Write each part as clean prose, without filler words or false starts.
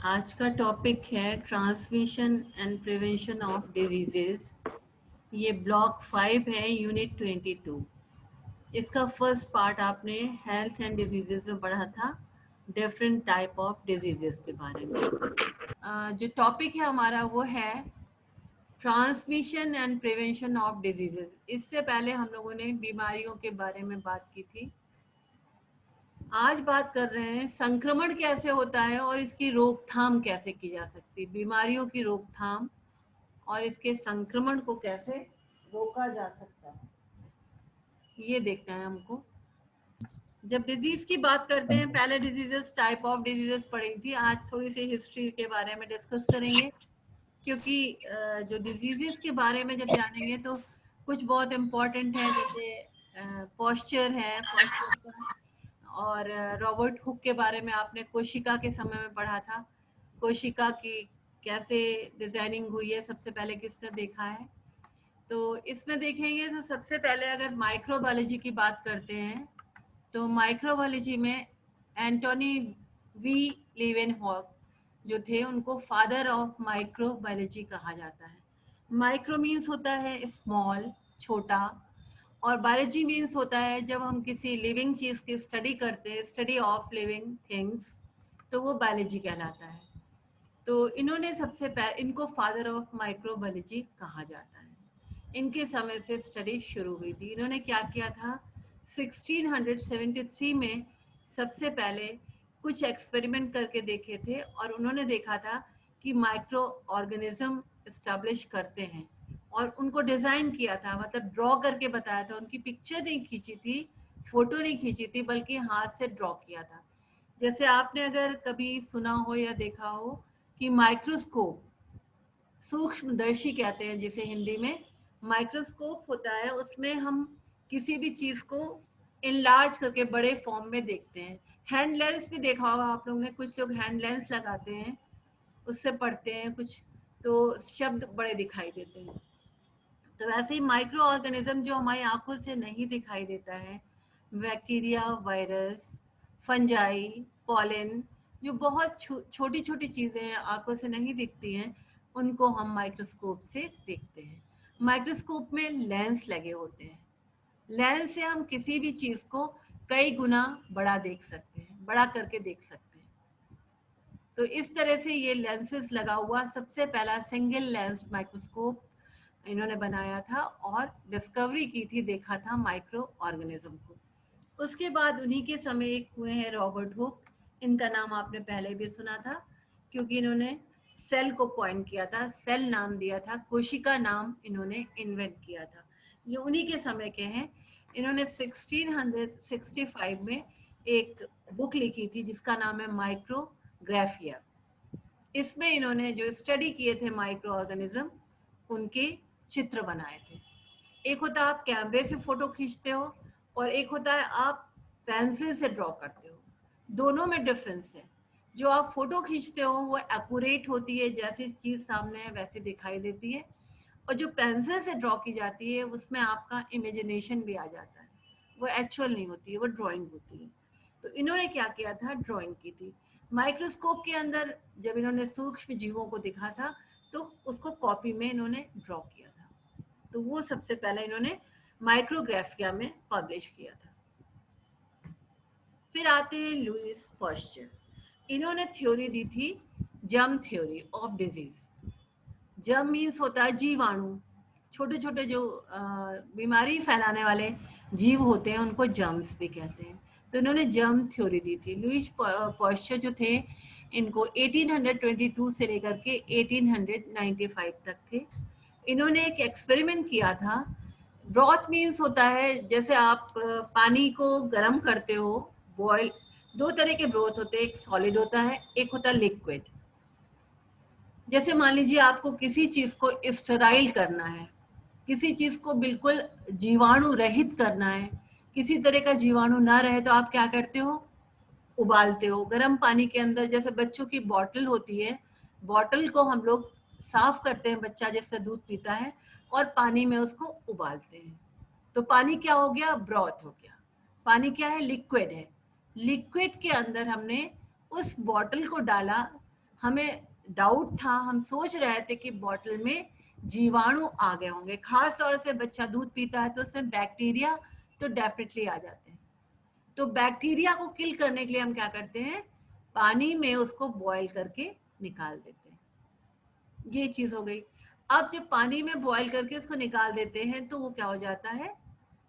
आज का टॉपिक है transmission and prevention of diseases. ये ब्लॉक 5 है, यूनिट 22। इसका फर्स्ट पार्ट आपने हेल्थ एंड डिजीजेस में पढ़ा था, डिफरेंट टाइप ऑफ डिजीजेस के बारे में। जो टॉपिक है हमारा वो है transmission and prevention of diseases. इससे पहले हम लोगों ने बीमारियों के बारे में बात की थी। आज बात कर रहे हैं संक्रमण कैसे होता है और इसकी रोकथाम कैसे की जा सकती है, बीमारियों की रोकथाम और इसके संक्रमण को कैसे रोका जा सकता है, ये देखना है हमको। जब डिजीज की बात करते हैं, पहले डिजीजेस, टाइप ऑफ डिजीजेस पढ़ी थी। आज थोड़ी सी हिस्ट्री के बारे में डिस्कस करेंगे, क्योंकि जो डिजीजेस के बारे में जब जानेंगे तो कुछ बहुत इम्पोर्टेंट है, जैसे पॉस्चर है, पॉस्चर का, और रॉबर्ट हुक के बारे में आपने कोशिका के समय में पढ़ा था। कोशिका की कैसे डिजाइनिंग हुई है, सबसे पहले किसने देखा है। तो इसमें देखेंगे तो सबसे पहले अगर माइक्रोबायोलॉजी की बात करते हैं तो माइक्रोबायोलॉजी में एंटोनी वी लीवेनहॉक जो थे, उनको फादर ऑफ माइक्रोबायोलॉजी कहा जाता है। माइक्रो मीन्स होता है स्मॉल, छोटा, और बायोलॉजी मीन्स होता है जब हम किसी लिविंग चीज की स्टडी करते हैं, स्टडी ऑफ लिविंग थिंग्स, तो वो बायोलॉजी कहलाता है। तो इन्होंने सबसे पहले, इनको फादर ऑफ माइक्रोबायोलॉजी कहा जाता है। इनके समय से स्टडी शुरू हुई थी। इन्होंने क्या किया था, 1673 में सबसे पहले कुछ एक्सपेरिमेंट करके देखे थे, और उन्होंने देखा था कि माइक्रो ऑर्गेनिज्म इस्टेब्लिश करते हैं, और उनको डिज़ाइन किया था, मतलब ड्रॉ करके बताया था। उनकी पिक्चर नहीं खींची थी, फोटो नहीं खींची थी, बल्कि हाथ से ड्रॉ किया था। जैसे आपने अगर कभी सुना हो या देखा हो कि माइक्रोस्कोप, सूक्ष्मदर्शी कहते हैं जिसे हिंदी में, माइक्रोस्कोप होता है, उसमें हम किसी भी चीज को इनलार्ज करके बड़े फॉर्म में देखते हैं। हैंड लेंस भी देखा होगा आप लोगों ने, कुछ लोग हैंड लेंस लगाते हैं, उससे पढ़ते हैं कुछ, तो शब्द बड़े दिखाई देते हैं। तो वैसे ही माइक्रो ऑर्गेनिज्म जो हमारी आंखों से नहीं दिखाई देता है, बैक्टीरिया, वायरस, फंजाई, पॉलन, जो बहुत छोटी छोटी चीज़ें हैं, आंखों से नहीं दिखती हैं, उनको हम माइक्रोस्कोप से देखते हैं। माइक्रोस्कोप में लेंस लगे होते हैं। लेंस से हम किसी भी चीज़ को कई गुना बड़ा देख सकते हैं, बड़ा करके देख सकते हैं। तो इस तरह से ये लेंसेज लगा हुआ सबसे पहला सिंगल लेंस माइक्रोस्कोप इन्होंने बनाया था, और डिस्कवरी की थी, देखा था माइक्रो ऑर्गेनिज्म को। उसके बाद उन्हीं के समय एक हुए हैं रॉबर्ट हुक। इनका नाम आपने पहले भी सुना था, क्योंकि इन्होंने सेल को पॉइंट किया था, सेल नाम दिया था, कोशिका नाम इन्होंने इन्वेंट किया था। ये उन्हीं के समय के हैं। इन्होंने 1665 में एक बुक लिखी थी जिसका नाम है माइक्रोग्राफिया। इसमें इन्होंने जो स्टडी किए थे माइक्रो ऑर्गेनिज्म, उनके चित्र बनाए थे। एक होता है आप कैमरे से फोटो खींचते हो, और एक होता है आप पेंसिल से ड्रॉ करते हो। दोनों में डिफरेंस है। जो आप फोटो खींचते हो वो एक्यूरेट होती है, जैसी चीज सामने है वैसे दिखाई देती है, और जो पेंसिल से ड्रॉ की जाती है उसमें आपका इमेजिनेशन भी आ जाता है, वो एक्चुअल नहीं होती है, वो ड्राइंग होती है। तो इन्होंने क्या किया था, ड्राइंग की थी। माइक्रोस्कोप के अंदर जब इन्होंने सूक्ष्म जीवों को देखा था तो उसको कॉपी में इन्होंने ड्रॉ किया था। तो वो सबसे पहले इन्होंने माइक्रोग्राफिया में पब्लिश किया था। फिर आते हैं लुइस पास्चर। इन्होंने थ्योरी दी थी, germ theory of disease. Germ means होता है जीवाणु, छोटे छोटे जो बीमारी फैलाने वाले जीव होते हैं उनको जर्म्स भी कहते हैं। तो इन्होंने जर्म थ्योरी दी थी। लुइस पास्चर जो थे, इनको 1822 से लेकर के 1895 तक थे। इन्होंने एक एक्सपेरिमेंट किया था। ब्रॉथ मीन्स होता है, जैसे आप पानी को गर्म करते हो, बॉयल, दो तरह के ब्रोथ होते हैं, एक सॉलिड होता है, एक होता है लिक्विड। जैसे मान लीजिए आपको किसी चीज को स्टेराइल करना है, किसी चीज को बिल्कुल जीवाणु रहित करना है, किसी तरह का जीवाणु ना रहे, तो आप क्या करते हो, उबालते हो गर्म पानी के अंदर। जैसे बच्चों की बॉटल होती है, बॉटल को हम लोग साफ करते हैं, बच्चा जिसमें दूध पीता है, और पानी में उसको उबालते हैं। तो पानी क्या हो गया, ब्रॉथ हो गया। पानी क्या है, लिक्विड है। लिक्विड के अंदर हमने उस बॉटल को डाला, हमें डाउट था, हम सोच रहे थे कि बॉटल में जीवाणु आ गए होंगे। खास तौर से बच्चा दूध पीता है तो उसमें बैक्टीरिया तो डेफिनेटली आ जाते हैं। तो बैक्टीरिया को किल करने के लिए हम क्या करते हैं, पानी में उसको बॉईल करके निकाल देते हैं। ये चीज हो गई। अब जब पानी में बॉईल करके इसको निकाल देते हैं तो वो क्या हो जाता है,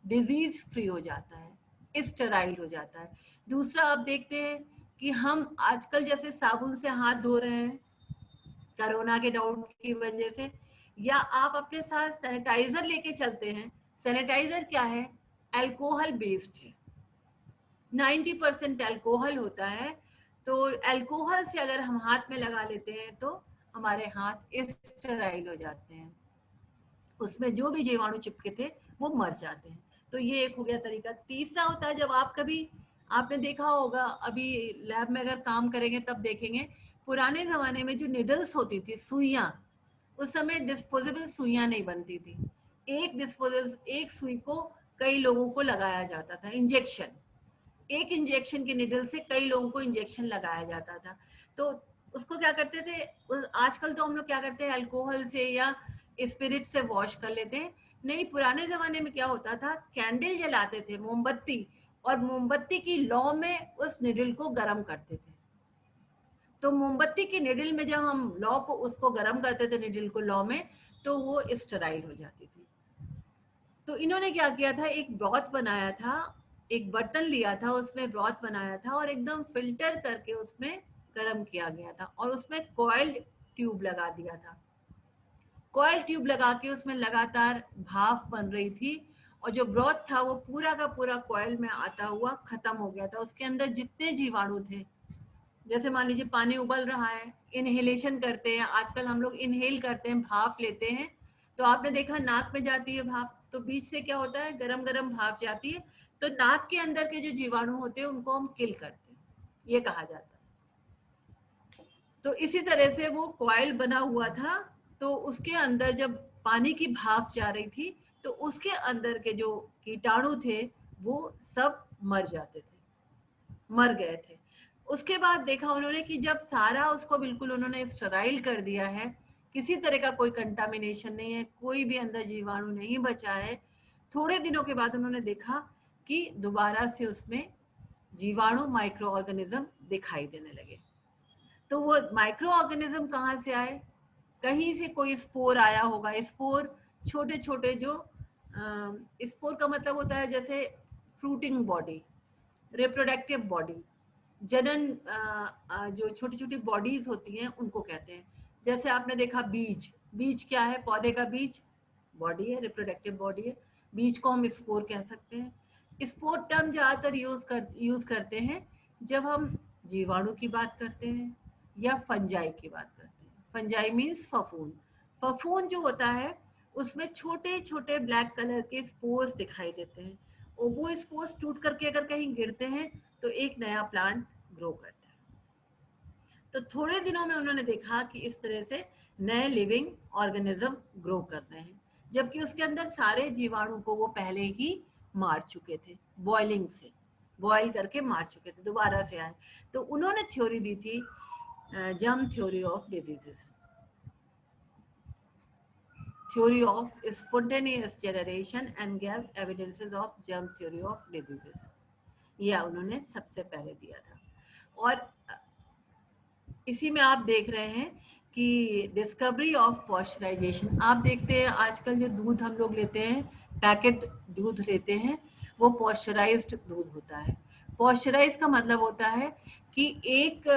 डिजीज फ्री हो जाता है, स्टेराइल हो जाता है। दूसरा आप देखते हैं कि हम आजकल जैसे साबुन से हाथ धो रहे हैं कोरोना के डाउट की वजह से, या आप अपने साथ सैनिटाइजर लेके चलते हैं। सैनिटाइजर क्या है, अल्कोहल बेस्ड है, 90% अल्कोहल होता है। तो अल्कोहल से अगर हम हाथ में लगा लेते हैं तो हमारे हाथ स्टेराइल हो जाते हैं, उसमें जो भी जीवाणु चिपके थे वो मर जाते हैं। तो ये एक हो गया तरीका। तीसरा होता है, जब आप कभी, आपने देखा होगा, अभी लैब में अगर काम करेंगे तब देखेंगे, पुराने जमाने में जो निडल्स होती थी, सुइयां, उस समय डिस्पोजेबल सुइयां नहीं बनती थी। एक सुई को कई लोगों को लगाया जाता था, इंजेक्शन, एक इंजेक्शन के निडल से कई लोगों को इंजेक्शन लगाया जाता था। तो उसको क्या करते थे, आजकल तो हम लोग क्या करते हैं, अल्कोहल से या स्पिरिट से वॉश कर लेते हैं। नहीं, पुराने जमाने में क्या होता था, कैंडल जलाते थे, मोमबत्ती, और मोमबत्ती की लौ में उस निडल को गर्म करते थे। तो मोमबत्ती की निडल में जब हम लौ को, उसको गर्म करते थे निडल को लौ में, तो वो स्टेराइल हो जाती थी। तो इन्होंने क्या किया था, एक ब्रॉथ बनाया था, एक बर्तन लिया था, उसमें ब्रॉथ बनाया था और एकदम फिल्टर करके उसमें गर्म किया गया था, और उसमें कॉइल्ड ट्यूब लगा दिया था। कॉइल ट्यूब लगा के उसमें लगातार भाप बन रही थी, और जो ब्रॉथ था वो पूरा का पूरा कॉइल में आता हुआ खत्म हो गया था। उसके अंदर जितने जीवाणु थे, जैसे मान लीजिए पानी उबल रहा है, इनहेलेशन करते हैं, आजकल हम लोग इनहेल करते हैं, भाप लेते हैं, तो आपने देखा नाक में जाती है भाप, तो बीच से क्या होता है, गरम गरम भाप जाती है, तो नाक के अंदर के जो जीवाणु होते हैं उनको हम किल करते हैं, ये कहा जाता है। तो इसी तरह से वो कॉइल बना हुआ था, तो उसके अंदर जब पानी की भाप जा रही थी तो उसके अंदर के जो कीटाणु थे वो सब मर जाते थे, मर गए थे। उसके बाद देखा उन्होंने कि जब सारा उसको बिल्कुल उन्होंने स्टराइल कर दिया है, किसी तरह का कोई कंटामिनेशन नहीं है, कोई भी अंदर जीवाणु नहीं बचा है, थोड़े दिनों के बाद उन्होंने देखा कि दोबारा से उसमें जीवाणु, माइक्रो ऑर्गेनिज्म दिखाई देने लगे। तो वो माइक्रो ऑर्गेनिज्म कहाँ से आए, कहीं से कोई स्पोर आया होगा। स्पोर छोटे छोटे जो स्पोर का मतलब होता है जैसे फ्रूटिंग बॉडी, रिप्रोडक्टिव बॉडी, जनन जो छोटी छोटी बॉडीज होती हैं उनको कहते हैं। जैसे आपने देखा बीज, बीज क्या है, पौधे का बीज बॉडी है, रिप्रोडक्टिव बॉडी है, बीज को हम स्पोर कह सकते हैं। स्पोर टर्म ज्यादातर यूज करते हैं जब हम जीवाणु की बात करते हैं या फंजाई की बात करते हैं। फंजाई मीन्स फफूंद। फफूंद जो होता है उसमें छोटे छोटे ब्लैक कलर के स्पोर्स दिखाई देते हैं, और वो स्पोर्स टूट करके अगर कहीं गिरते हैं तो एक नया प्लांट ग्रो करता है। तो थोड़े दिनों में उन्होंने देखा कि इस तरह से नए लिविंग ऑर्गेनिज्म ग्रो कर रहे हैं, जबकि उसके अंदर सारे जीवाणु को वो पहले ही मार चुके थे, बॉइलिंग से, बॉइल करके मार चुके थे, दोबारा से आए। तो उन्होंने थ्योरी दी थी germ theory of diseases, theory of spontaneous generation and gave evidences of germ theory of diseases, यह उन्होंने सबसे पहले दिया था। और इसी में आप देख रहे हैं कि डिस्कवरी ऑफ पॉस्चराइजेशन, आप देखते हैं आजकल जो दूध हम लोग लेते हैं, पैकेट दूध लेते हैं, वो पॉस्चराइज्ड दूध होता है। पॉस्चराइज का मतलब होता है कि एक,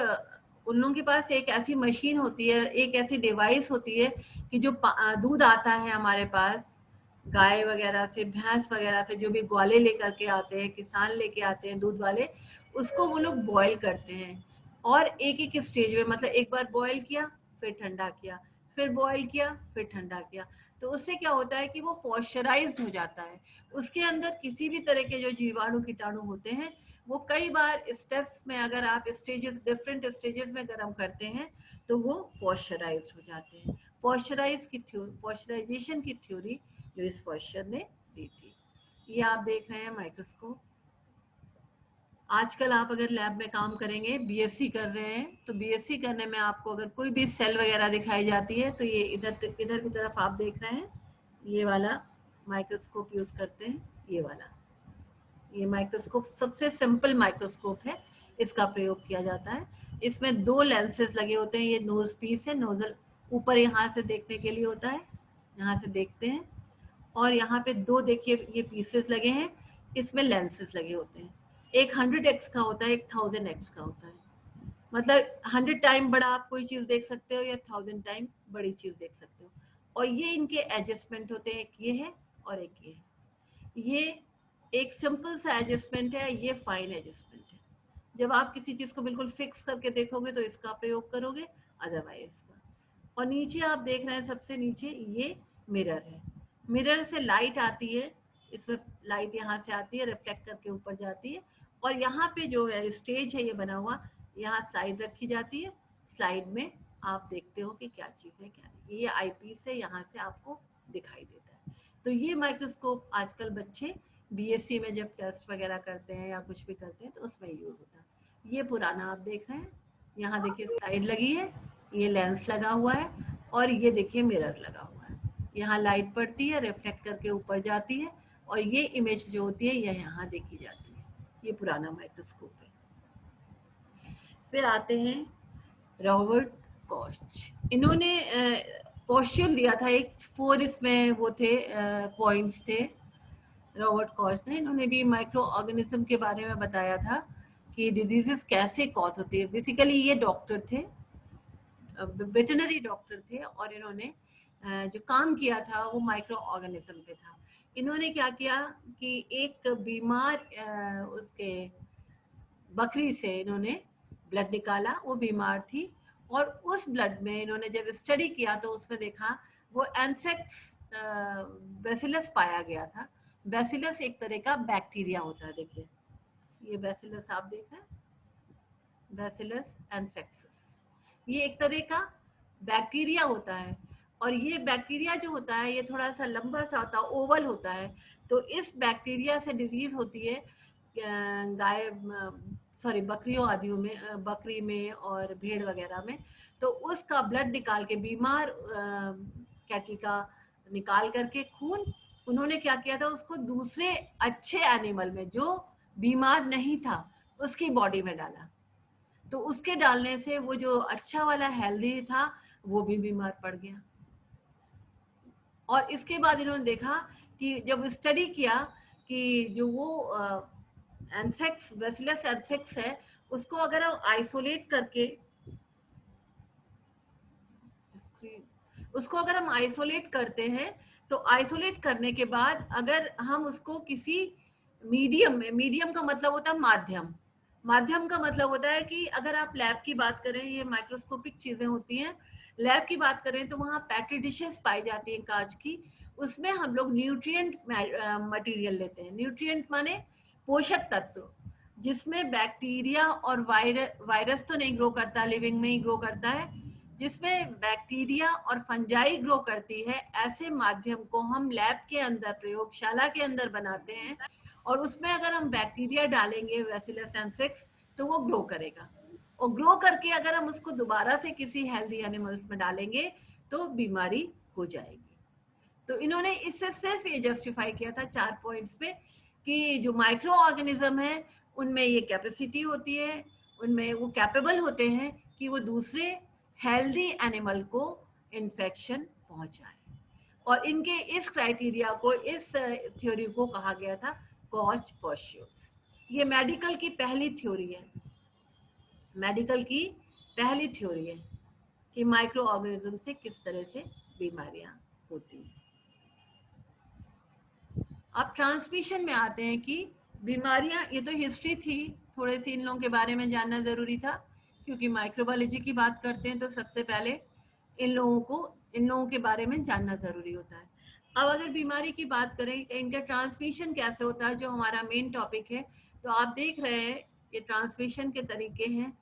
उन लोगों के पास एक ऐसी मशीन होती है, एक ऐसी डिवाइस होती है कि जो दूध आता है हमारे पास गाय वगैरह से, भैंस वगैरह से, जो भी ग्वाले लेकर के आते हैं, किसान लेके आते हैं दूध वाले, उसको वो लोग बॉईल करते हैं, और एक एक स्टेज में, मतलब एक बार बॉईल किया फिर ठंडा किया, फिर बॉईल किया फिर ठंडा किया, तो उससे क्या होता है कि वो पॉस्चराइज्ड हो जाता है। उसके अंदर किसी भी तरह के जो जीवाणु कीटाणु होते हैं वो कई बार स्टेप्स में, अगर आप स्टेजेस, डिफरेंट स्टेजेस में गर्म करते हैं तो वो पॉस्चराइज्ड हो जाते हैं। पॉस्चराइजेशन की थ्योरी लुईस पॉस्चर ने दी थी। ये आप देख रहे हैं माइक्रोस्कोप, आजकल आप अगर लैब में काम करेंगे, बीएससी कर रहे हैं, तो बीएससी करने में आपको अगर कोई भी सेल वगैरह दिखाई जाती है तो ये इधर की तरफ आप देख रहे हैं, ये वाला माइक्रोस्कोप यूज करते हैं। ये वाला, ये माइक्रोस्कोप सबसे सिंपल माइक्रोस्कोप है, इसका प्रयोग किया जाता है। इसमें 2 लेंसेज लगे होते हैं। ये नोज पीस है, नोजल ऊपर यहाँ से देखने के लिए होता है, यहाँ से देखते हैं। और यहाँ पे 2 देखिए ये पीसेस लगे हैं, इसमें लेंसेज लगे होते हैं। एक 100x का होता है, एक 1000x का होता है। मतलब 100 टाइम बड़ा आप कोई चीज देख सकते हो या 1000 टाइम बड़ी चीज देख सकते हो। और ये इनके एडजस्टमेंट होते हैं, एक ये है और एक ये है। ये एक सिंपल सा एडजस्टमेंट है, ये फाइन एडजस्टमेंट है। जब आप किसी चीज को बिल्कुल फिक्स करके देखोगे तो इसका प्रयोग करोगे, अदरवाइज इसका। और नीचे आप देख रहे हैं, सबसे नीचे ये मिरर है। मिरर से लाइट आती है, इसमें लाइट यहाँ से आती है, रिफ्लेक्ट करके ऊपर जाती है। और यहाँ पे जो है स्टेज है ये बना हुआ, यहाँ स्लाइड रखी जाती है। स्लाइड में आप देखते हो कि क्या चीज़ है क्या नहीं। ये आईपीस है, यहाँ से आपको दिखाई देता है। तो ये माइक्रोस्कोप आजकल बच्चे बीएससी में जब टेस्ट वगैरह करते हैं या कुछ भी करते हैं तो उसमें यूज होता है। ये पुराना आप देख रहे हैं, यहाँ देखिए स्लाइड लगी है, ये लेंस लगा हुआ है और ये देखिए मिरर लगा हुआ है। यहाँ लाइट पड़ती है, रिफ्लेक्ट करके ऊपर जाती है और ये इमेज जो होती है ये यहाँ देखी जाती है। ये पुराना माइक्रोस्कोप है। फिर आते हैं रॉबर्ट कॉच। इन्होंने पोस्चर दिया था, एक 4 इसमें वो थे पॉइंट्स थे। रॉबर्ट कॉच ने, इन्होंने भी माइक्रो ऑर्गेनिज्म के बारे में बताया था कि डिजीजेस कैसे कॉज होती है। बेसिकली ये डॉक्टर थे, वेटरनरी डॉक्टर थे, और इन्होंने जो काम किया था वो माइक्रो ऑर्गेनिज्म पे था। इन्होंने क्या किया कि एक बीमार उसके बकरी से इन्होंने ब्लड निकाला, वो बीमार थी, और उस ब्लड में इन्होंने जब स्टडी किया तो उसमें देखा वो एंथ्रेक्स बैसिलस पाया गया था। बैसिलस एक तरह का बैक्टीरिया होता है, देखिए ये बैसिलस आप देख रहे हैं, बैसिलस एंथ्रेक्सिस, ये एक तरह का बैक्टीरिया होता है। और ये बैक्टीरिया जो होता है ये थोड़ा सा लंबा सा होता है, ओवल होता है। तो इस बैक्टीरिया से डिजीज होती है गाय, सॉरी बकरियों आदियों में, बकरी में और भेड़ वगैरह में। तो उसका ब्लड निकाल के, बीमार कैटल का निकाल करके खून, उन्होंने क्या किया था, उसको दूसरे अच्छे एनिमल में जो बीमार नहीं था उसकी बॉडी में डाला। तो उसके डालने से वो जो अच्छा वाला हेल्दी था वो भी बीमार पड़ गया। और इसके बाद इन्होंने देखा कि जब स्टडी किया कि जो वो एंथ्रेक्स, बैसिलस एंथ्रेक्स है, उसको अगर हम आइसोलेट करके, उसको अगर हम आइसोलेट करते हैं तो आइसोलेट करने के बाद अगर हम उसको किसी मीडियम में, मीडियम का मतलब होता है माध्यम, माध्यम का मतलब होता है कि अगर आप लैब की बात करें, ये माइक्रोस्कोपिक चीजें होती हैं, लैब की बात करें तो वहाँ पैट्री डिशेस पाई जाती हैं कांच की, उसमें हम लोग न्यूट्रिएंट मटेरियल लेते हैं। न्यूट्रिएंट माने पोषक तत्व, जिसमें बैक्टीरिया और वायरस तो नहीं ग्रो करता, लिविंग में ही ग्रो करता है, जिसमें बैक्टीरिया और फंजाई ग्रो करती है। ऐसे माध्यम को हम लैब के अंदर, प्रयोगशाला के अंदर बनाते हैं, और उसमें अगर हम बैक्टीरिया डालेंगे बैसिलस एंथ्रेक्स तो वो ग्रो करेगा, और ग्रो करके अगर हम उसको दोबारा से किसी हेल्दी एनिमल्स में डालेंगे तो बीमारी हो जाएगी। तो इन्होंने इससे सिर्फ ये जस्टिफाई किया था 4 पॉइंट्स पे कि जो माइक्रो ऑर्गेनिज्म है उनमें ये कैपेसिटी होती है, उनमें वो कैपेबल होते हैं कि वो दूसरे हेल्दी एनिमल को इन्फेक्शन पहुंचाए। और इनके इस क्राइटेरिया को, इस थ्योरी को कहा गया था कॉच पोस्चर्स। ये मेडिकल की पहली थ्योरी है, मेडिकल की पहली थ्योरी है कि माइक्रो ऑर्गेनिज्म से किस तरह से बीमारियां होती हैं। अब ट्रांसमिशन में आते हैं कि बीमारियां, ये तो हिस्ट्री थी, थोड़े से इन लोगों के बारे में जानना जरूरी था, क्योंकि माइक्रोबायोलॉजी की बात करते हैं तो सबसे पहले इन लोगों के बारे में जानना जरूरी होता है। अब अगर बीमारी की बात करें, इनका ट्रांसमिशन कैसे होता है, जो हमारा मेन टॉपिक है, तो आप देख रहे हैं ये ट्रांसमिशन के तरीके हैं।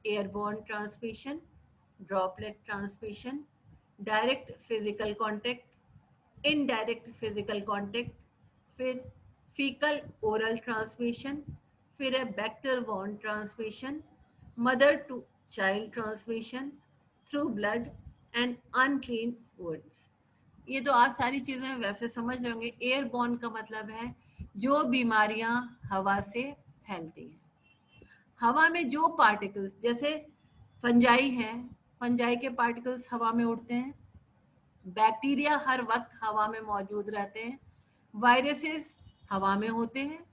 Airborne transmission, droplet transmission, direct physical contact, indirect physical contact, फिर फीकल ओरल ट्रांसमिशन, फिर है vector borne transmission, mother to child transmission through blood and unclean woods. ये तो आप सारी चीज़ें वैसे समझ रहे होंगे। एयरबॉर्न का मतलब है जो बीमारियां हवा से फैलती हैं। हवा में जो पार्टिकल्स, जैसे फंजाई है, फंजाई के पार्टिकल्स हवा में उड़ते हैं। बैक्टीरिया हर वक्त हवा में मौजूद रहते हैं। वायरसेस हवा में होते हैं।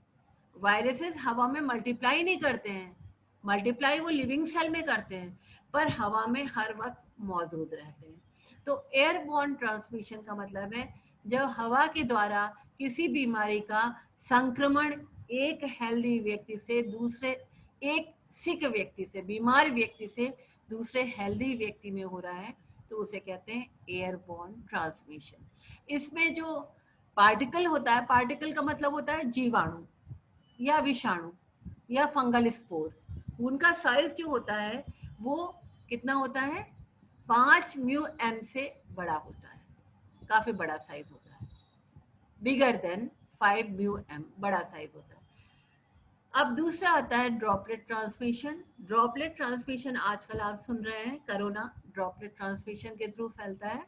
वायरसेस हवा में मल्टीप्लाई नहीं करते हैं, मल्टीप्लाई वो लिविंग सेल में करते हैं, पर हवा में हर वक्त मौजूद रहते हैं। तो एयरबॉर्न ट्रांसमिशन का मतलब है जब हवा के द्वारा किसी बीमारी का संक्रमण एक हेल्दी व्यक्ति से दूसरे, एक सिक व्यक्ति से, बीमार व्यक्ति से दूसरे हेल्दी व्यक्ति में हो रहा है, तो उसे कहते हैं एयरबॉर्न ट्रांसमिशन। इसमें जो पार्टिकल होता है, पार्टिकल का मतलब होता है जीवाणु या विषाणु या फंगल स्पोर, उनका साइज जो होता है वो कितना होता है, 5 म्यू एम से बड़ा होता है, काफी बड़ा साइज होता है, बिगर देन 5 म्यू एम, बड़ा साइज होता है। अब दूसरा आता है ड्रॉपलेट ट्रांसमिशन। ड्रॉपलेट ट्रांसमिशन आजकल आप सुन रहे हैं, कोरोना ड्रॉपलेट ट्रांसमिशन के थ्रू फैलता है।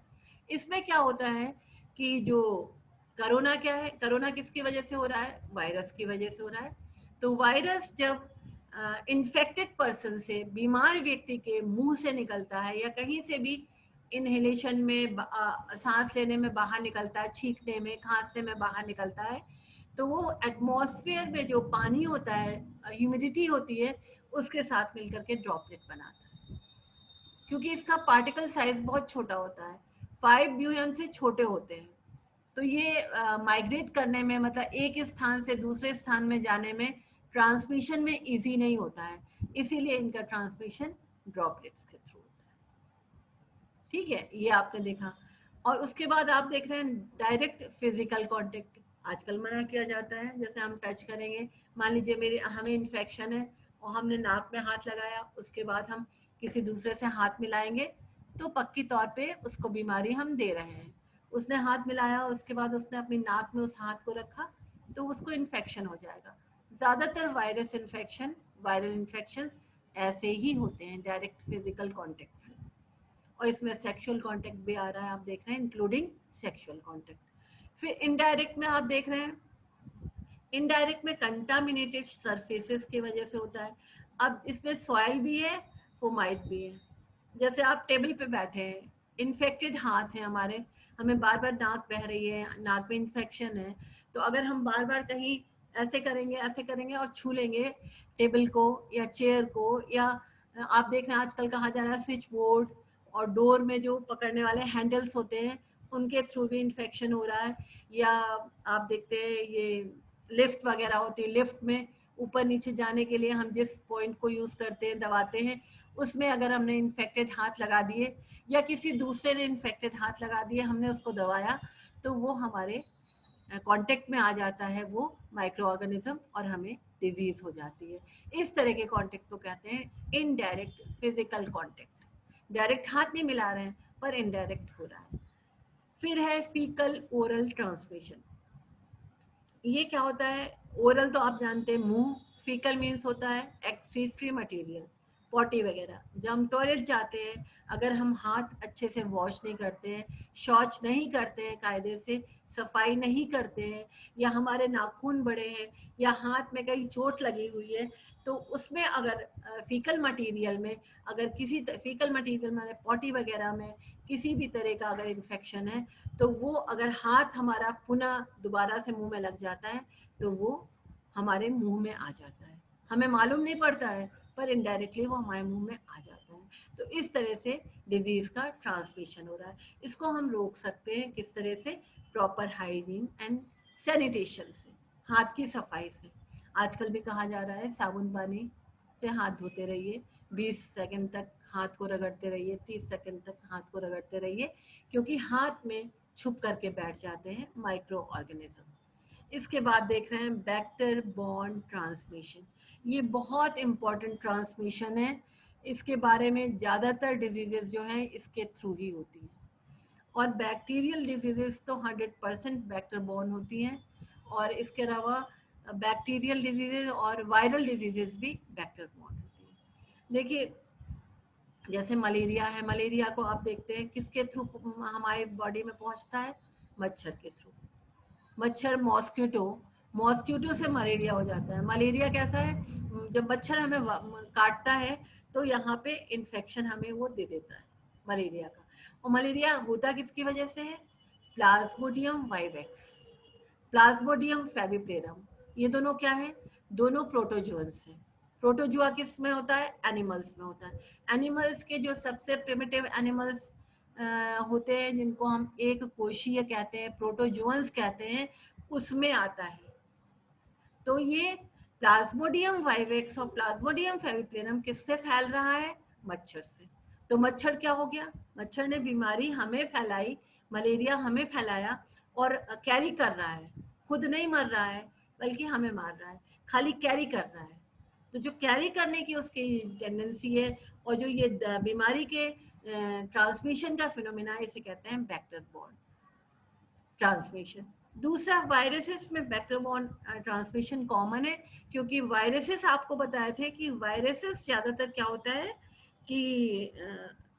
इसमें क्या होता है कि जो कोरोना क्या है, कोरोना किसकी वजह से हो रहा है, वायरस की वजह से हो रहा है। तो वायरस जब इन्फेक्टेड पर्सन से, बीमार व्यक्ति के मुंह से निकलता है या कहीं से भी इनहेलेशन में, सांस लेने में बाहर निकलता है, छींकने में, खांसने में बाहर निकलता है, तो वो एटमॉस्फेयर में जो पानी होता है, ह्यूमिडिटी होती है, उसके साथ मिलकर के ड्रॉपलेट बनाता है। क्योंकि इसका पार्टिकल साइज बहुत छोटा होता है, 5 म्यूएम से छोटे होते हैं, तो ये माइग्रेट करने में, मतलब एक स्थान से दूसरे स्थान में जाने में, ट्रांसमिशन में इजी नहीं होता है, इसीलिए इनका ट्रांसमिशन ड्रॉपलेट्स के थ्रू होता है। ठीक है, ये आपने देखा। और उसके बाद आप देख रहे हैं डायरेक्ट फिजिकल कांटेक्ट। आजकल मना किया जाता है, जैसे हम टच करेंगे, मान लीजिए मेरे, हमें इन्फेक्शन है और हमने नाक में हाथ लगाया, उसके बाद हम किसी दूसरे से हाथ मिलाएंगे, तो पक्की तौर पे उसको बीमारी हम दे रहे हैं। उसने हाथ मिलाया और उसके बाद उसने अपनी नाक में उस हाथ को रखा, तो उसको इन्फेक्शन हो जाएगा। ज़्यादातर वायरस इन्फेक्शन, वायरल इन्फेक्शन ऐसे ही होते हैं, डायरेक्ट फिजिकल कांटेक्ट से। और इसमें सेक्सुअल कांटेक्ट भी आ रहा है, आप देख रहे हैं, इंक्लूडिंग सेक्सुअल कांटेक्ट। फिर इनडायरेक्ट में आप देख रहे हैं, इनडायरेक्ट में कंटामिनेटेड सरफेसेस की वजह से होता है। अब इसमें सॉइल भी है, फोमाइट भी है। जैसे आप टेबल पे बैठे हैं, इन्फेक्टेड हाथ है हमारे, हमें बार बार नाक बह रही है, नाक में इन्फेक्शन है, तो अगर हम बार बार कहीं ऐसे करेंगे, ऐसे करेंगे और छू लेंगे टेबल को या चेयर को, या आप देख रहे हैं आजकल कहा जा रहा है स्विच बोर्ड और डोर में जो पकड़ने वाले हैंडल्स होते हैं, उनके थ्रू भी इन्फेक्शन हो रहा है। या आप देखते हैं ये लिफ्ट वगैरह होती है, लिफ्ट में ऊपर नीचे जाने के लिए हम जिस पॉइंट को यूज करते हैं, दबाते हैं, उसमें अगर हमने इन्फेक्टेड हाथ लगा दिए या किसी दूसरे ने इन्फेक्टेड हाथ लगा दिए, हमने उसको दबाया, तो वो हमारे कांटेक्ट में आ जाता है वो माइक्रो ऑर्गेनिज्म और हमें डिजीज हो जाती है। इस तरह के कांटेक्ट को कहते हैं इनडायरेक्ट फिजिकल कांटेक्ट। डायरेक्ट हाथ नहीं मिला रहे हैं, पर इनडायरेक्ट हो रहा है। फिर है फीकल ओरल ट्रांसमिशन। ये क्या होता है, ओरल तो आप जानते हैं मुंह, फीकल मीन्स होता है एक्सक्रीटरी मटेरियल, पॉटी वगैरह। जब हम टॉयलेट जाते हैं, अगर हम हाथ अच्छे से वॉश नहीं करते हैं, शौच नहीं करते हैं, कायदे से सफाई नहीं करते हैं, या हमारे नाखून बड़े हैं, या हाथ में कहीं चोट लगी हुई है, तो उसमें अगर फीकल मटेरियल में, अगर किसी फीकल मटेरियल में, पॉटी वगैरह में किसी भी तरह का अगर इन्फेक्शन है, तो वो अगर हाथ हमारा पुनः दोबारा से मुंह में लग जाता है, तो वो हमारे मुंह में आ जाता है, हमें मालूम नहीं पड़ता है, पर इनडायरेक्टली वो हमारे मुंह में आ जाता है। तो इस तरह से डिजीज का ट्रांसमिशन हो रहा है। इसको हम रोक सकते हैं किस तरह से, प्रॉपर हाइजीन एंड सैनिटेशन से, हाथ की सफाई से। आजकल भी कहा जा रहा है साबुन पानी से हाथ धोते रहिए, 20 सेकंड तक हाथ को रगड़ते रहिए, 30 सेकंड तक हाथ को रगड़ते रहिए, क्योंकि हाथ में छुप करके बैठ जाते हैं माइक्रो ऑर्गेनिज्म। इसके बाद देख रहे हैं बैक्टर बॉर्न ट्रांसमिशन। ये बहुत इंपॉर्टेंट ट्रांसमिशन है, इसके बारे में ज़्यादातर डिजीजेस जो हैं इसके थ्रू ही होती हैं। और बैक्टीरियल डिजीजेस तो 100% बैक्टर बॉर्न होती हैं। और इसके अलावा बैक्टीरियल डिजीजेज और वायरल डिजीजेस भी वेक्टर बॉर्न होती है। देखिए जैसे मलेरिया है, मलेरिया को आप देखते हैं किसके थ्रू हमारे बॉडी में पहुंचता है, मच्छर के थ्रू। मच्छर, मॉस्किटो, मॉस्किटो से मलेरिया हो जाता है। मलेरिया कैसा है, जब मच्छर हमें काटता है तो यहाँ पे इन्फेक्शन हमें वो दे देता है मलेरिया का। और मलेरिया होता किसकी वजह से है, प्लाज्मोडियम वाइवेक्स, प्लाज्मोडियम फेविप्लेरम, ये दोनों क्या है, दोनों प्रोटोजुअन्स हैं। प्रोटोजुआ किस में होता है, एनिमल्स में होता है। एनिमल्स के जो सबसे प्रिमिटिव एनिमल्स होते हैं जिनको हम एक कोशीय कहते हैं, प्रोटोजुअन्स कहते हैं, उसमें आता है। तो ये प्लाज्मोडियम वाइवेक्स और प्लाज्मोडियम फेविप्लेरम किससे फैल रहा है, मच्छर से। तो मच्छर क्या हो गया, मच्छर ने बीमारी हमें फैलाई, मलेरिया हमें फैलाया और कैरी कर रहा है, खुद नहीं मर रहा है बल्कि हमें मार रहा है, खाली कैरी कर रहा है। तो जो कैरी करने की उसकी टेंडेंसी है और जो ये बीमारी के ट्रांसमिशन का फिनोमेना है, इसे कहते हैं वेक्टर बॉर्न ट्रांसमिशन। दूसरा, वायरसेस में वेक्टर बॉर्न ट्रांसमिशन कॉमन है, क्योंकि वायरसेस आपको बताए थे कि वायरसेस ज़्यादातर क्या होता है कि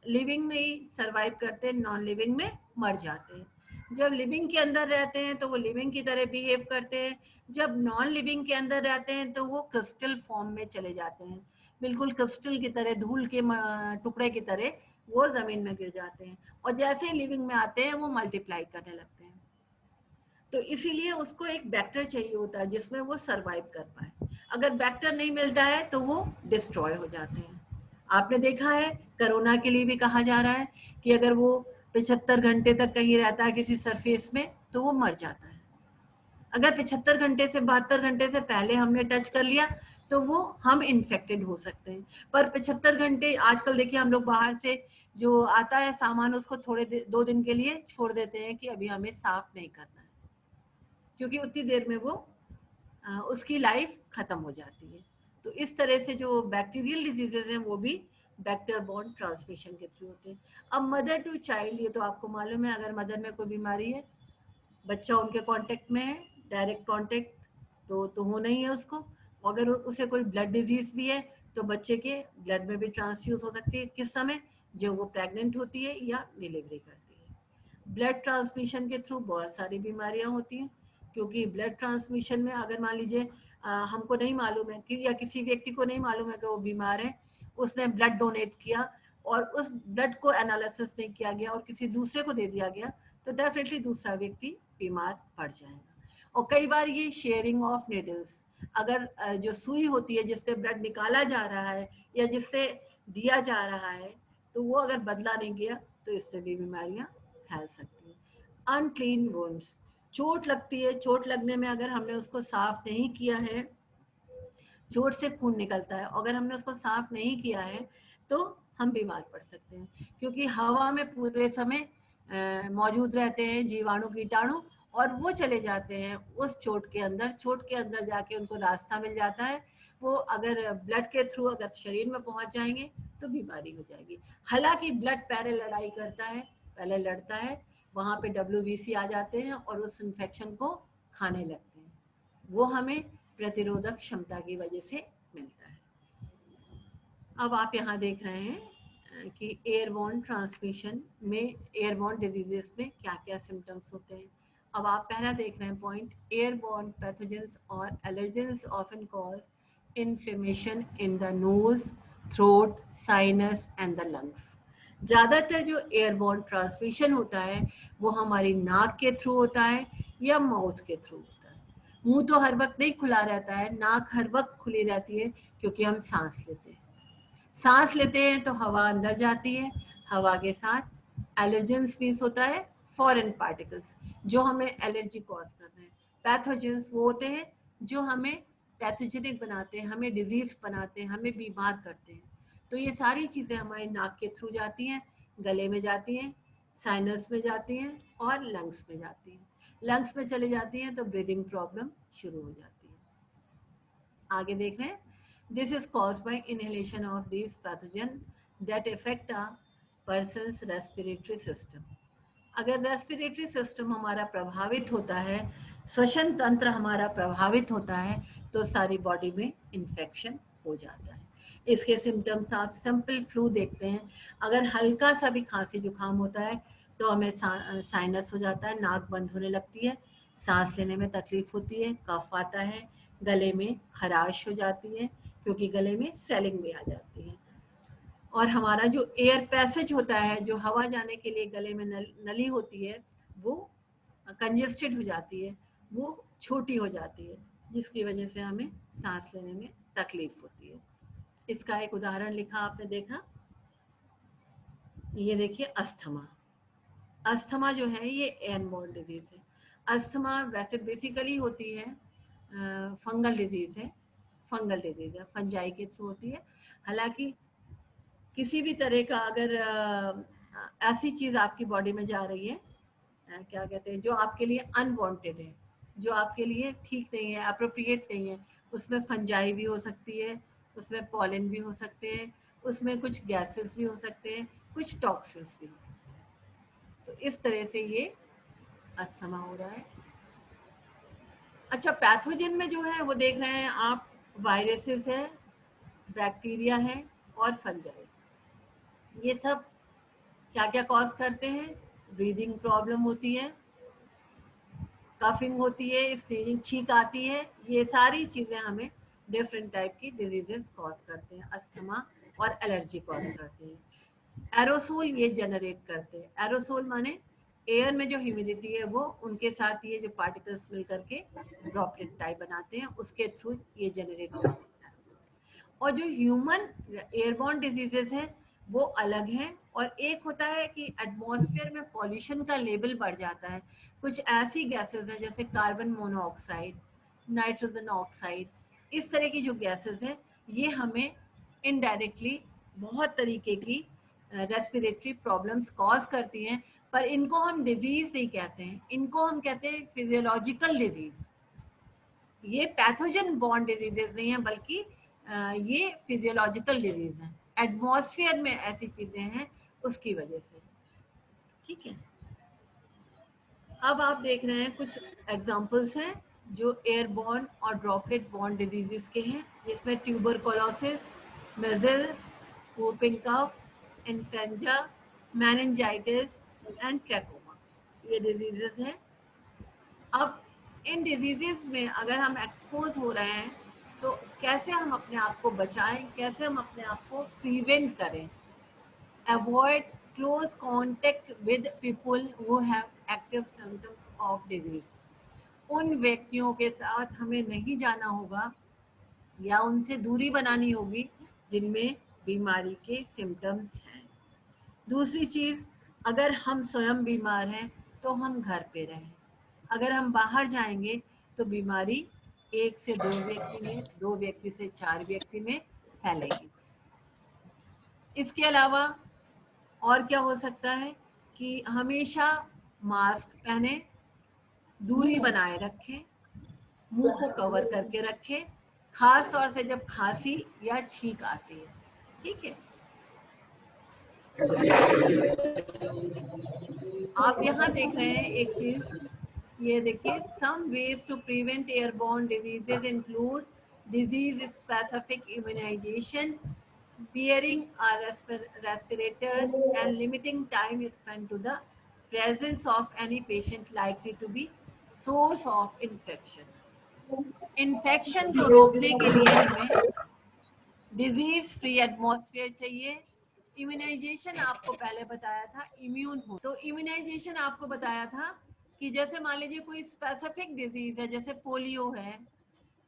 लिविंग में ही सर्वाइव करते हैं, नॉन लिविंग में मर जाते हैं। जब लिविंग के अंदर रहते हैं तो वो लिविंग की तरह बिहेव करते हैं, जब नॉन लिविंग के अंदर रहते हैं तो वो क्रिस्टल फॉर्म में चले जाते हैं, बिल्कुल क्रिस्टल की तरह, धूल के टुकड़े की तरह वो ज़मीन में गिर जाते हैं, और जैसे ही लिविंग में आते हैं वो मल्टीप्लाई करने लगते हैं। तो इसीलिए उसको एक वेक्टर चाहिए होता है जिसमें वो सरवाइव कर पाए। अगर वेक्टर नहीं मिलता है तो वो डिस्ट्रॉय हो जाते हैं। आपने देखा है कोरोना के लिए भी कहा जा रहा है कि अगर वो 75 घंटे तक कहीं रहता है किसी सरफेस में तो वो मर जाता है। अगर 75 घंटे से 72 घंटे से पहले हमने टच कर लिया तो वो हम इन्फेक्टेड हो सकते हैं। पर 75 घंटे, आजकल देखिए हम लोग बाहर से जो आता है सामान उसको थोड़े 2 दिन के लिए छोड़ देते हैं कि अभी हमें साफ नहीं करना है, क्योंकि उतनी देर में वो उसकी लाइफ खत्म हो जाती है। तो इस तरह से जो बैक्टीरियल डिजीजेज हैं वो भी वेक्टर बॉर्न ट्रांसमिशन के थ्रू होते हैं। अब मदर टू चाइल्ड, ये तो आपको मालूम है, अगर मदर में कोई बीमारी है, बच्चा उनके कांटेक्ट में है, डायरेक्ट कांटेक्ट तो होना ही है उसको। अगर उसे कोई ब्लड डिजीज भी है तो बच्चे के ब्लड में भी ट्रांसफ्यूज हो सकती है, किस समय, जब वो प्रेग्नेंट होती है या डिलीवरी करती है। ब्लड ट्रांसमिशन के थ्रू बहुत सारी बीमारियां होती हैं, क्योंकि ब्लड ट्रांसमिशन में अगर मान लीजिए हमको नहीं मालूम है कि, या किसी व्यक्ति को नहीं मालूम है कि वो बीमार है, उसने ब्लड डोनेट किया और उस ब्लड को एनालिसिस नहीं किया गया और किसी दूसरे को दे दिया गया, तो डेफिनेटली दूसरा व्यक्ति बीमार पड़ जाएगा। और कई बार ये शेयरिंग ऑफ नीडल्स, अगर जो सुई होती है जिससे ब्लड निकाला जा रहा है या जिससे दिया जा रहा है, तो वो अगर बदला नहीं गया तो इससे भी बीमारियां फैल सकती हैं। अनक्लीन वुंड्स, चोट लगती है, चोट लगने में अगर हमने उसको साफ नहीं किया है, चोट से खून निकलता है, अगर हमने उसको साफ नहीं किया है तो हम बीमार पड़ सकते हैं, क्योंकि हवा में पूरे समय मौजूद रहते हैं जीवाणु कीटाणु, और वो चले जाते हैं उस चोट के अंदर, चोट के अंदर जाके उनको रास्ता मिल जाता है, वो अगर ब्लड के थ्रू अगर शरीर में पहुंच जाएंगे तो बीमारी हो जाएगी। हालांकि ब्लड पहले लड़ाई करता है, पहले लड़ता है, वहां पे WBC आ जाते हैं और उस इन्फेक्शन को खाने लगते हैं, वो हमें प्रतिरोधक क्षमता की वजह से मिलता है। अब आप यहाँ देख रहे हैं कि एयरबॉर्न ट्रांसमिशन में, एयरबॉर्न डिजीजेस में क्या क्या सिम्टम्स होते हैं। अब आप पहला देख रहे हैं पॉइंट, एयरबॉर्न पैथोजेंस और allergens often cause inflammation in the nose, throat, sinus and the lungs. ज़्यादातर जो एयरबॉर्न ट्रांसमिशन होता है वो हमारी नाक के थ्रू होता है या माउथ के थ्रू होता है। मुंह तो हर वक्त नहीं खुला रहता है, नाक हर वक्त खुली रहती है, क्योंकि हम सांस लेते हैं। सांस लेते हैं तो हवा अंदर जाती है, हवा के साथ एलर्जेंस मीन्स होता है फॉरेन पार्टिकल्स जो हमें एलर्जी कॉज कर रहे हैं। पैथोजेंस वो होते हैं जो हमें पैथोजेनिक बनाते हैं, हमें डिजीज बनाते हैं, हमें बीमार करते हैं। तो ये सारी चीज़ें हमारी नाक के थ्रू जाती हैं, गले में जाती हैं, साइनस में जाती हैं और लंग्स में जाती हैं। लंग्स में चले जाती हैं तो ब्रीदिंग प्रॉब्लम शुरू हो जाती है। आगे देख रहे हैं, this is caused by inhalation of this pathogen that affect a persons respiratory system. अगर रेस्पिरेटरी सिस्टम हमारा प्रभावित होता है श्वसन तंत्र हमारा प्रभावित होता है तो सारी बॉडी में इन्फेक्शन हो जाता है। इसके सिम्टम्स आप सिंपल फ्लू देखते हैं, अगर हल्का सा भी खांसी जुकाम होता है तो हमें साइनस हो जाता है, नाक बंद होने लगती है, सांस लेने में तकलीफ होती है, कफ आता है, गले में खराश हो जाती है क्योंकि गले में स्वेलिंग भी आ जाती है, और हमारा जो एयर पैसेज होता है, जो हवा जाने के लिए गले में नली होती है, वो कंजेस्टेड हो जाती है, वो छोटी हो जाती है, जिसकी वजह से हमें सांस लेने में तकलीफ होती है। इसका एक उदाहरण लिखा आपने देखा, ये देखिए अस्थमा। अस्थमा जो है ये एयरबोर्न डिजीज है। अस्थमा वैसे बेसिकली होती है फंगल डिजीज है, फंजाई के थ्रू होती है। हालांकि किसी भी तरह का अगर ऐसी चीज आपकी बॉडी में जा रही है, क्या कहते हैं, जो आपके लिए अनवांटेड है, जो आपके लिए ठीक नहीं है, अप्रोप्रिएट नहीं है, उसमें फंजाई भी हो सकती है, उसमें पॉलन भी हो सकते हैं, उसमें कुछ गैसेस भी हो सकते हैं, कुछ टॉक्सिन्स भी हो सकते हैं। तो इस तरह से ये अस्थमा हो रहा है। अच्छा, पैथोजन में जो है वो देख रहे हैं आप, वायरसेस है, बैक्टीरिया है और फंजाई। ये सब क्या क्या कॉज करते हैं? ब्रीदिंग प्रॉब्लम होती है, कफिंग होती है, स्नीजिंग, छींक आती है, ये सारी चीज़ें हमें डिफरेंट टाइप की डिजीजेस कॉज करते हैं, अस्थमा और एलर्जी कॉज करते हैं। एरोसोल ये जनरेट करते हैं, एरोसोल माने एयर में जो ह्यूमिडिटी है वो उनके साथ ये जो पार्टिकल्स मिल करके ड्रॉपलेट टाइप बनाते हैं, उसके थ्रू ये जनरेट करते हैं एरोसोल। और जो ह्यूमन एयरबॉर्न डिजीजेस हैं वो अलग हैं, और एक होता है कि एटमॉस्फेयर में पॉल्यूशन का लेवल बढ़ जाता है, कुछ ऐसी गैसेस हैं जैसे कार्बन मोनोऑक्साइड, नाइट्रोजन ऑक्साइड, इस तरह की जो गैसेस हैं ये हमें इनडायरेक्टली बहुत तरीके की रेस्पिरेटरी प्रॉब्लम्स कॉज करती हैं, पर इनको हम डिजीज नहीं कहते हैं, इनको हम कहते हैं फिजियोलॉजिकल डिजीज। ये पैथोजन बॉर्न डिजीजेस नहीं है, बल्कि ये फिजियोलॉजिकल डिजीज हैं, एटमॉस्फेयर में ऐसी चीजें हैं उसकी वजह से। ठीक है, अब आप देख रहे हैं कुछ एग्जांपल्स हैं जो एयरबॉर्न और ड्रॉपलेट बॉर्न डिजीजेस के हैं, जिसमें tuberculosis, measles, whooping cough, influenza, meningitis and trachoma, ये डिजीजेस हैं। अब इन डिजीजेस में अगर हम एक्सपोज हो रहे हैं तो कैसे हम अपने आप को बचाएं, कैसे हम अपने आप को प्रिवेंट करें? Avoid close contact with people who have active symptoms of disease. उन व्यक्तियों के साथ हमें नहीं जाना होगा या उनसे दूरी बनानी होगी जिनमें बीमारी के सिम्टम्स हैं। दूसरी चीज़, अगर हम स्वयं बीमार हैं तो हम घर पे रहें, अगर हम बाहर जाएंगे तो बीमारी 1 से 2 व्यक्ति में, 2 व्यक्ति से 4 व्यक्ति में फैलेगी। इसके अलावा और क्या हो सकता है कि हमेशा मास्क पहने, दूरी बनाए रखें, मुंह को कवर करके रखें, खास तौर से जब खांसी या छींक आती है। ठीक है, आप यहाँ देख रहे हैं एक चीज, ये देखिए, some ways to prevent airborne diseases include disease specific immunization, wearing a respirator and limiting time spent to the presence of any patient likely to be source of infection. Infection को रोकने के लिए हमें डिजीज फ्री एटमॉस्फेयर चाहिए। Immunisation आपको पहले बताया था, इम्यून हो तो इम्यूनाइजेशन आपको बताया था कि जैसे मान लीजिए कोई स्पेसिफिक डिजीज है, जैसे पोलियो है,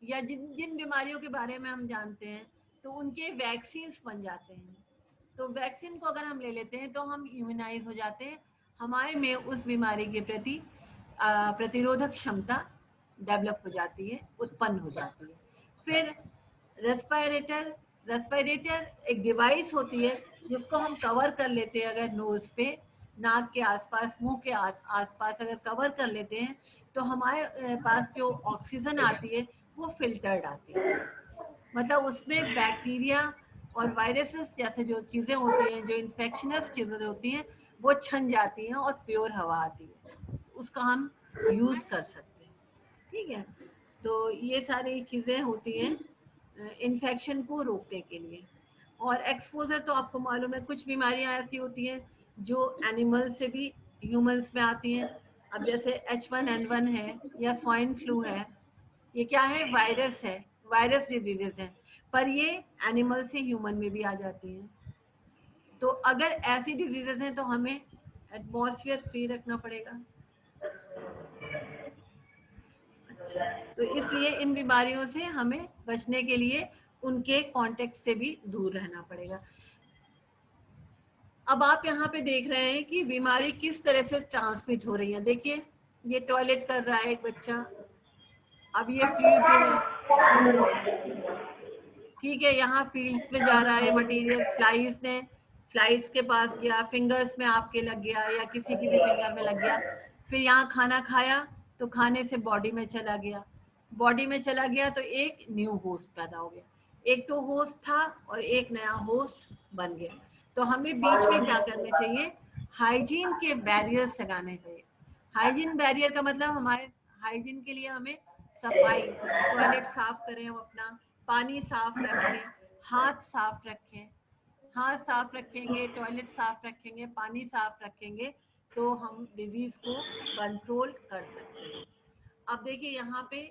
या जिन जिन बीमारियों के बारे में हम जानते हैं तो उनके वैक्सीन बन जाते हैं, तो वैक्सीन को अगर हम ले लेते हैं तो हम इम्यूनाइज हो जाते हैं, हमारे में उस बीमारी के प्रति प्रतिरोधक क्षमता डेवलप हो जाती है, उत्पन्न हो जाती है। फिर रेस्पिरेटर, रेस्पिरेटर एक डिवाइस होती है जिसको हम कवर कर लेते हैं, अगर नोज पे, नाक के आसपास, मुंह के आसपास अगर कवर कर लेते हैं तो हमारे पास जो ऑक्सीजन आती है वो फिल्टर्ड आती है, मतलब उसमें बैक्टीरिया और वायरसेस जैसे जो चीज़ें होती हैं, जो इन्फेक्शनस चीज़ें होती हैं, वो छन जाती हैं और प्योर हवा आती है, उसका हम यूज़ कर सकते हैं। ठीक है, तो ये सारी चीज़ें होती हैं इन्फेक्शन को रोकने के लिए। और एक्सपोजर तो आपको मालूम है, कुछ बीमारियां ऐसी होती हैं जो एनिमल से भी ह्यूमंस में आती हैं। अब जैसे H1N1 है या स्वाइन फ्लू है, ये क्या है, वायरस है, वायरस डिजीजेस हैं, पर ये एनिमल से ह्यूमन में भी आ जाती हैं। तो अगर ऐसी डिजीजेस हैं तो हमें एटमॉस्फेयर फ्री रखना पड़ेगा। अच्छा, तो इसलिए इन बीमारियों से हमें बचने के लिए उनके कांटेक्ट से भी दूर रहना पड़ेगा। अब आप यहाँ पे देख रहे हैं कि बीमारी किस तरह से ट्रांसमिट हो रही है। देखिए, ये टॉयलेट कर रहा है एक बच्चा, अब ये फील्ड है, ठीक है, यहाँ फील्ड्स में जा रहा है मटेरियल, फ्लाइज के पास गया, फिंगर्स में आपके लग गया या किसी की भी फिंगर में लग गया, फिर यहाँ खाना खाया तो खाने से बॉडी में चला गया, बॉडी में चला गया तो एक न्यू होस्ट पैदा हो गया, एक तो होस्ट था और एक नया होस्ट बन गया। तो हमें बीच में क्या करने चाहिए, हाइजीन के बैरियर्स लगाने चाहिए। हाइजीन बैरियर का मतलब हमारे हाइजीन के लिए हमें सफाई, टॉयलेट साफ करें हम अपना, पानी साफ रखें, हाथ साफ रखें, हाथ साफ रखेंगे, टॉयलेट साफ रखेंगे, पानी साफ रखेंगे, तो हम डिजीज को कंट्रोल कर सकते हैं। अब देखिए यहाँ पे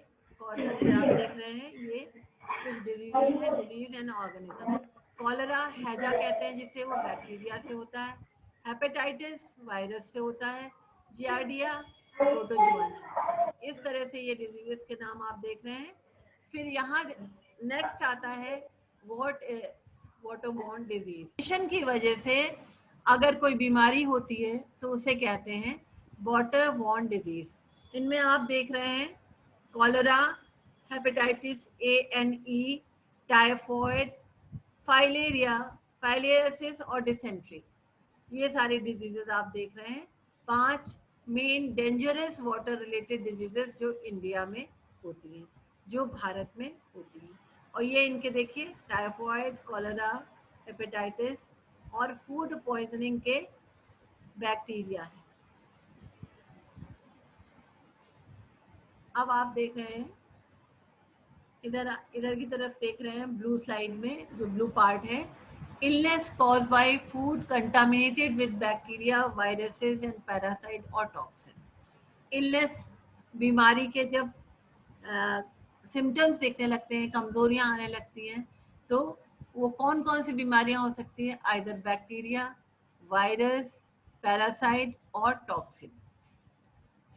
कॉर्नर पे आप देख रहे हैं, ये कुछ डिजीजेस हैं, डिजीज एंड ऑर्गेनिज्म। कॉलरा हैजा कहते हैं जिसे, वो बैक्टीरिया से होता है। हेपेटाइटिस वायरस से होता है। जियार्डिया प्रोटोजुआ है। इस तरह से ये डिजीजेस के नाम आप देख रहे हैं। फिर यहाँ नेक्स्ट आता है व्हाट वाटरबोर्न डिजीज की वजह से अगर कोई बीमारी होती है तो उसे कहते हैं वाटरबोर्न डिजीज। इनमें आप देख रहे हैं cholera, hepatitis A and E, typhoid, filaria, filariasis और डिसेंट्री, ये सारी डिजीजेस आप देख रहे हैं। 5 main dangerous water related diseases जो इंडिया में होती हैं, जो भारत में होती हैं। और ये इनके देखिए, टाइफॉइड, कॉलरा, हेपेटाइटिस और फूड पॉइजनिंग के बैक्टीरिया हैं। अब आप देख रहे हैं, इधर इधर की तरफ देख रहे हैं, ब्लू स्लाइड में जो ब्लू पार्ट है, illness cause by food contaminated with bacteria, viruses and parasite और टॉक्सिन्स। इलनेस, बीमारी के जब सिम्टम्स दिखने लगते हैं, कमजोरियां आने लगती हैं, तो वो कौन कौन सी बीमारियां हो सकती हैं, आइदर बैक्टीरिया, वायरस, पैरासाइट और टॉक्सिन।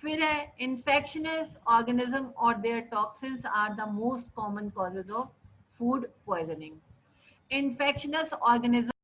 फिर है infectious organism or their toxins are the most common causes of food poisoning. Infectious organism